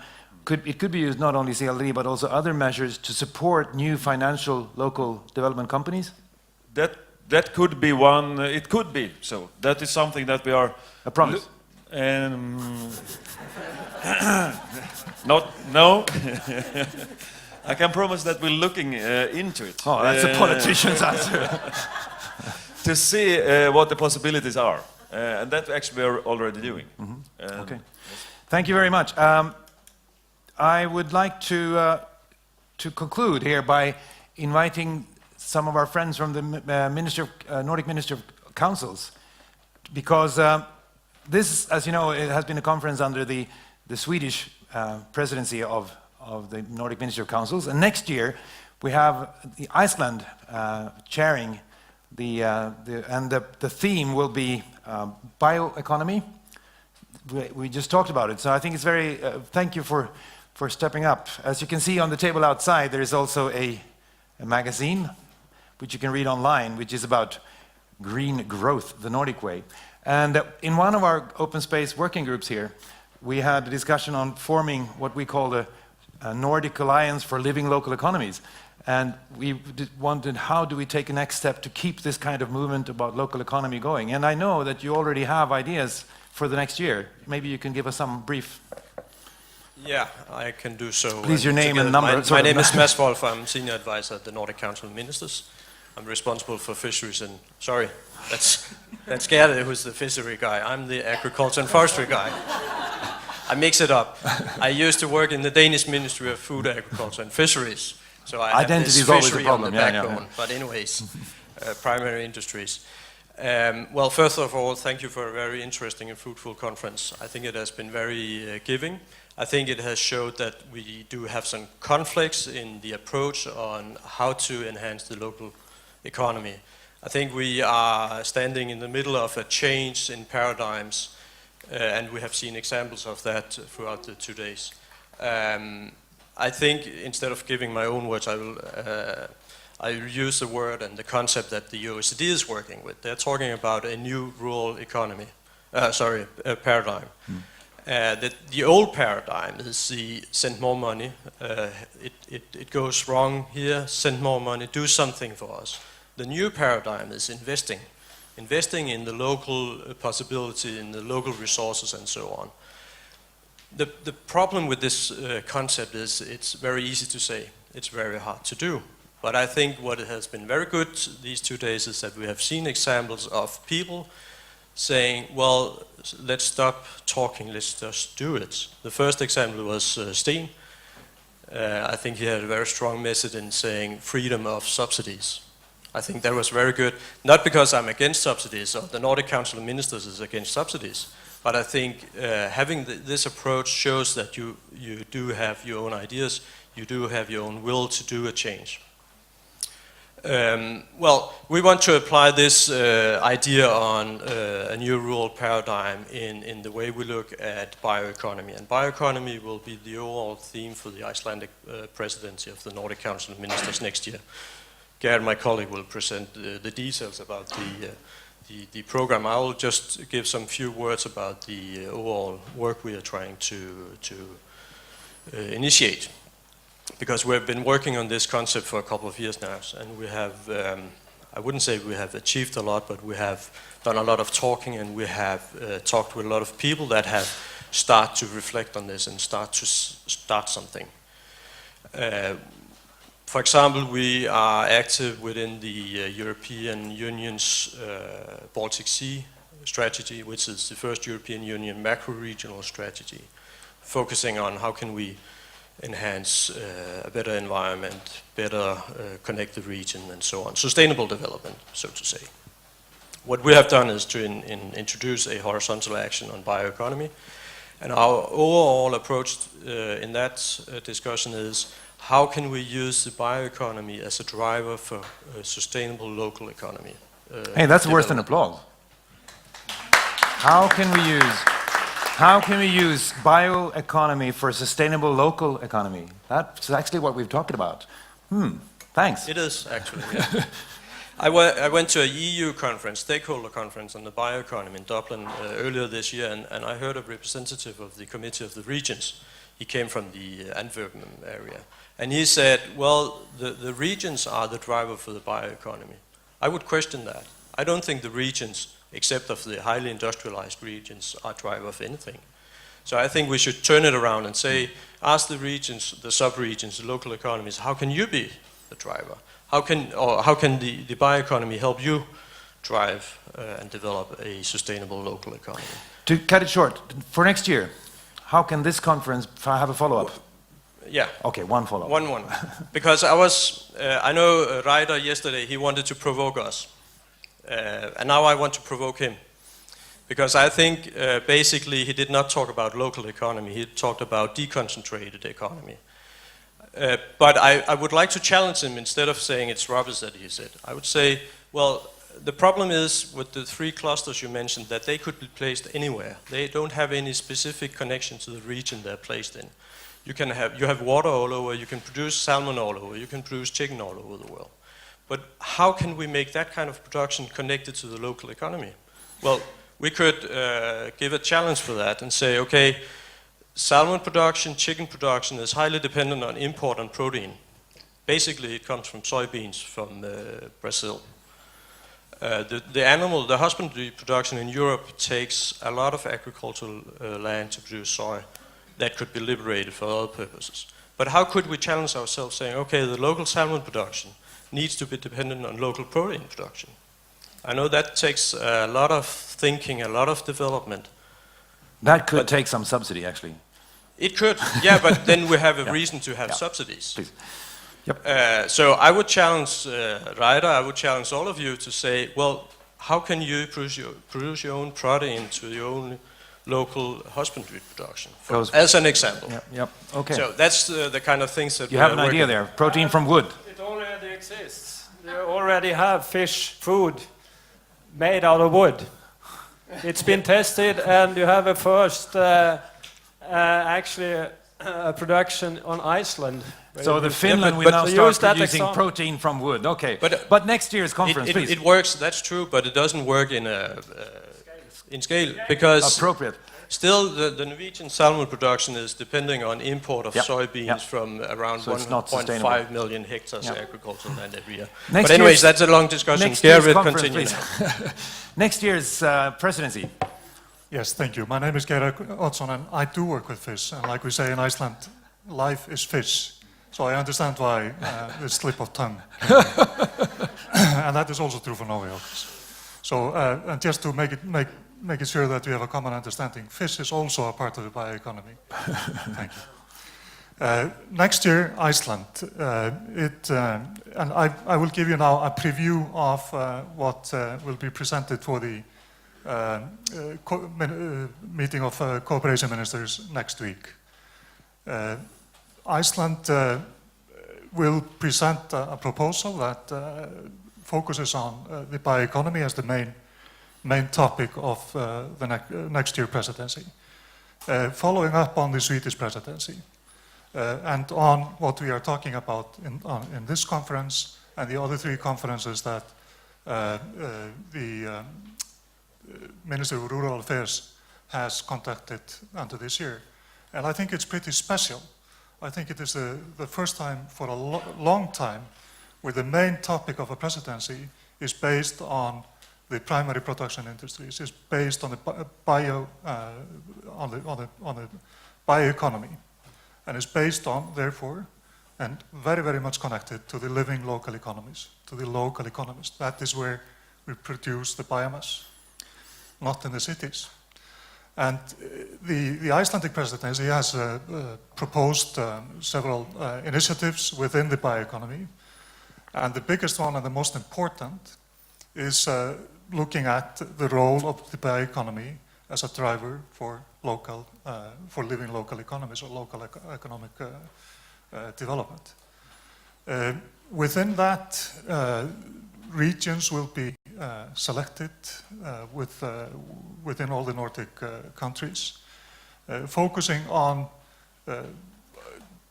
it could be used not only CLLD, but also other measures to support new financial local development companies? That could be one. It could be so. That is something that we are. A promise. No. I can promise that we're looking into it. Oh, that's a politician's answer. To see what the possibilities are, and that actually we are already doing. Mm-hmm. Okay. Thank you very much. I would like to conclude here by inviting some of our friends from the Nordic Ministry of Councils, because this, as you know, it has been a conference under the Swedish presidency of the Nordic Ministry of Councils, and next year we have the Iceland chairing and the theme will be bioeconomy. We just talked about it, so I think it's very. Thank you for stepping up. As you can see on the table outside, there is also a magazine which you can read online, which is about green growth, the Nordic way. And in one of our open space working groups here, we had a discussion on forming what we call a Nordic Alliance for Living Local Economies. And we wondered, how do we take a next step to keep this kind of movement about local economy going? And I know that you already have ideas for the next year. Maybe you can give us some brief. Yeah, I can do so. Please, your name and number. My name is Mads Wolf. I'm Senior Advisor at the Nordic Council of Ministers. I'm responsible for fisheries and, sorry, that's Gerde who's the fishery guy. I'm the agriculture and forestry guy. I mix it up. I used to work in the Danish Ministry of Food, Agriculture and Fisheries. So I have this fishery on the backbone. But anyways, primary industries. Well, first of all, thank you for a very interesting and fruitful conference. I think it has been very giving. I think it has showed that we do have some conflicts in the approach on how to enhance the local economy. I think we are standing in the middle of a change in paradigms, and we have seen examples of that throughout the 2 days. I think instead of giving my own words, I will use the word and the concept that the OECD is working with. They're talking about a new rural economy, paradigm. That the old paradigm is the send more money, it goes wrong here, send more money, do something for us. The new paradigm is investing in the local possibility, in the local resources and so on. The problem with this concept is it's very easy to say, it's very hard to do. But I think what has been very good these 2 days is that we have seen examples of people saying, well, let's stop talking, let's just do it. The first example was Sten. I think he had a very strong message in saying freedom of subsidies. I think that was very good, not because I'm against subsidies or the Nordic Council of Ministers is against subsidies, but I think having this approach shows that you do have your own ideas, you do have your own will to do a change. Well, we want to apply this idea on a new rural paradigm in the way we look at bioeconomy. And bioeconomy will be the overall theme for the Icelandic presidency of the Nordic Council of Ministers next year. Gerd, my colleague, will present the details about the program. I will just give some few words about the overall work we are trying to initiate. Because we've been working on this concept for a couple of years now, and we have, I wouldn't say we have achieved a lot, but we have done a lot of talking, and we have talked with a lot of people that have started to reflect on this and start something. For example, we are active within the European Union's Baltic Sea strategy, which is the first European Union macro-regional strategy, focusing on how can we enhance a better environment, better connect the region and so on. Sustainable development, so to say. What we have done is to introduce a horizontal action on bioeconomy. And our overall approach in that discussion is how can we use the bioeconomy as a driver for a sustainable local economy? Hey, that's worth an applause. How can we use bioeconomy for a sustainable local economy? That's actually what we've talked about. Thanks. It is, actually, yeah. I went to a EU conference, stakeholder conference on the bioeconomy in Dublin earlier this year, and I heard a representative of the Committee of the Regions. He came from the Antwerp area. And he said, well, the regions are the driver for the bioeconomy. I would question that. I don't think the regions, except of the highly industrialized regions, are driver of anything. So I think we should turn it around and say, ask the regions, the sub-regions, the local economies, how can you be the driver? How can the bioeconomy help you drive and develop a sustainable local economy? To cut it short, for next year, how can this conference have a follow-up? Yeah. Okay, one follow-up. One. Because I know Ryder yesterday, he wanted to provoke us. And now I want to provoke him. Because I think basically he did not talk about local economy, he talked about deconcentrated economy. But I would like to challenge him instead of saying it's rubbish that he said. I would say, well, the problem is with the 3 clusters you mentioned that they could be placed anywhere. They don't have any specific connection to the region they're placed in. You have water all over, you can produce salmon all over, you can produce chicken all over the world. But how can we make that kind of production connected to the local economy? Well, we could give a challenge for that and say, okay, salmon production, chicken production is highly dependent on import and protein. Basically, it comes from soybeans from Brazil. The husbandry production in Europe takes a lot of agricultural land to produce soy that could be liberated for other purposes. But how could we challenge ourselves saying, okay, the local salmon production needs to be dependent on local protein production? I know that takes a lot of thinking, a lot of development. That could take some subsidy, actually. It could, yeah, but then we have a reason to have subsidies. Please. Yep. So I would challenge Ryder, I would challenge all of you to say, well, how can you produce your own protein to your own local husbandry production, as an example? Yep. Okay. So that's the kind of things that you have an idea there. Protein from wood. It already exists. You already have fish food made out of wood. It's been tested, and you have a first, actually, a production on Iceland. So the Finland will now start producing protein from wood. Okay, but next year's conference, please. It works. That's true, but it doesn't work in scale because appropriate. Still, the Norwegian salmon production is depending on import of soybeans from around 1.5 million hectares of agricultural land every year. But anyways, that's a long discussion. Gerrit, continue. Next year's presidency. Yes, thank you. My name is Gerrit Oddsson, and I do work with fish. And like we say in Iceland, life is fish. So I understand why the slip of tongue. And that is also true for Norway, of course. So, and just to make it sure that we have a common understanding, fish is also a part of the bioeconomy. Thank you. Next year, Iceland. And I will give you now a preview of what will be presented for the meeting of cooperation ministers next week. Iceland will present a proposal that focuses on the bioeconomy as the main topic of the next year presidency, following up on the Swedish presidency and on what we are talking about in this conference and the other 3 conferences that the Minister of Rural Affairs has conducted until this year. And I think it's pretty special. I think it is the first time for a long time where the main topic of a presidency is based on the primary production industries, is based on the bioeconomy, and is based on, therefore, and very, very much connected to the living local economies, to the local economies. That is where we produce the biomass, not in the cities. And the Icelandic presidency has proposed several initiatives within the bioeconomy. And the biggest one and the most important is looking at the role of the bioeconomy as a driver for living local economies or local economic development. Within that, regions will be selected within all the Nordic countries, focusing on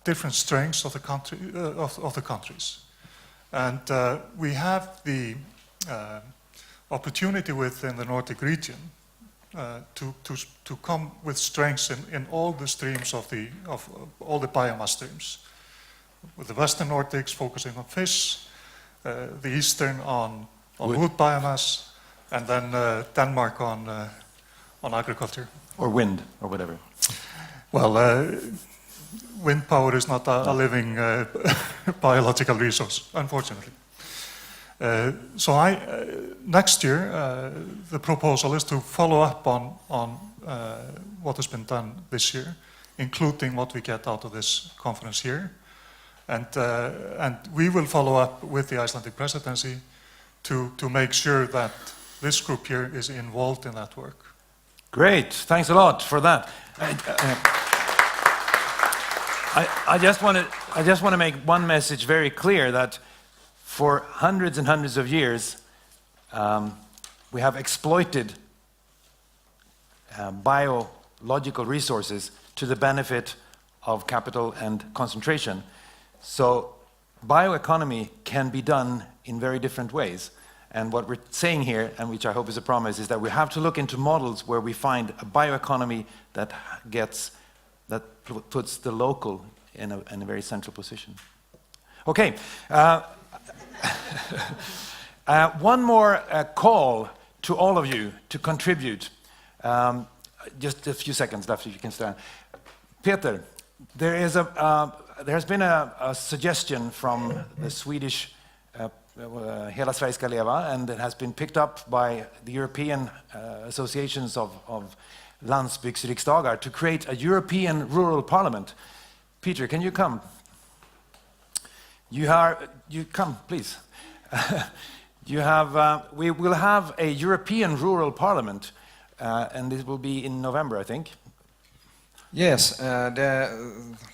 different strengths of the countries. And we have the opportunity within the Nordic region to come with strengths in all the streams of all the biomass streams. With the Western Nordics focusing on fish, the Eastern on wood biomass, and then Denmark on agriculture. Or wind, or whatever. Well, wind power is not a living biological resource, unfortunately. So next year, the proposal is to follow up on what has been done this year including what we get out of this conference here. And we will follow up with the Icelandic presidency to make sure that this group here is involved in that work. Great, thanks a lot for that. I just want to make one message very clear, that for hundreds and hundreds of years, we have exploited biological resources to the benefit of capital and concentration. So bioeconomy can be done in very different ways. And what we're saying here, and which I hope is a promise, is that we have to look into models where we find a bioeconomy that puts the local in a very central position. Okay. One more call to all of you to contribute. Just a few seconds left, if you can stand. Peter, there has been a suggestion from the Swedish Hela Sverige ska leva, and it has been picked up by the European associations of landsbygdsriksdagar to create a European rural parliament. Peter, can you come? You come, please. We will have a European rural parliament, and it will be in November, I think. Yes, the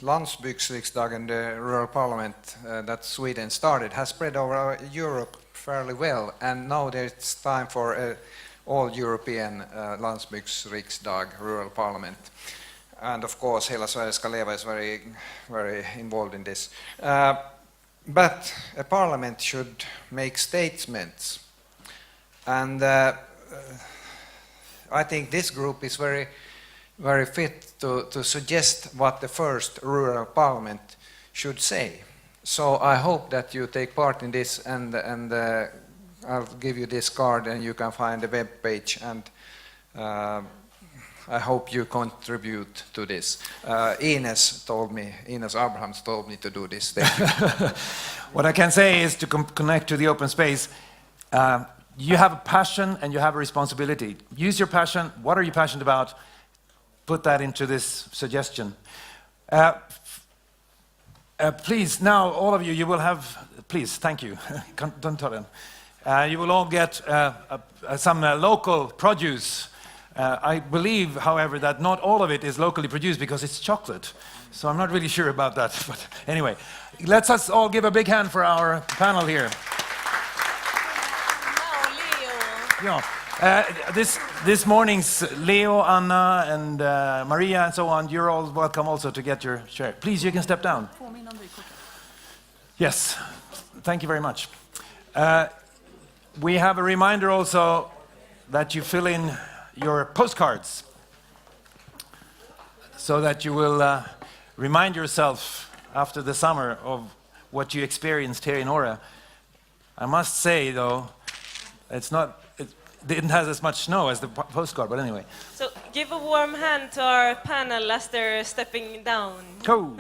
Landsbygdsriksdagen, the rural parliament that Sweden started, has spread over Europe fairly well, and now it's time for all European Landsbygdsriksdag, rural parliament. And of course, Hela Sverige ska leva is very, very involved in this. But a parliament should make statements, and I think this group is very fit to suggest what the first rural parliament should say. So I hope that you take part in this, and I'll give you this card, and you can find the web page, and I hope you contribute to this. Ines Abrahams told me to do this. Thank you. What I can say is to connect to the open space. You have a passion and you have a responsibility. Use your passion. What are you passionate about? Put that into this suggestion. Please, now all of you, you will have, please, thank you. Don't tell them. You will all get some local produce. I believe, however, that not all of it is locally produced because it's chocolate. So I'm not really sure about that. But anyway, let's us all give a big hand for our panel here. Yeah. This morning's Leo, Anna, and Maria, and so on, you're all welcome also to get your share. Please, you can step down. Yes, thank you very much. We have a reminder also that you fill in your postcards so that you will remind yourself after the summer of what you experienced here in Åre. I must say, though, it didn't have as much snow as the postcard, but anyway. So give a warm hand to our panel as they're stepping down. Cool.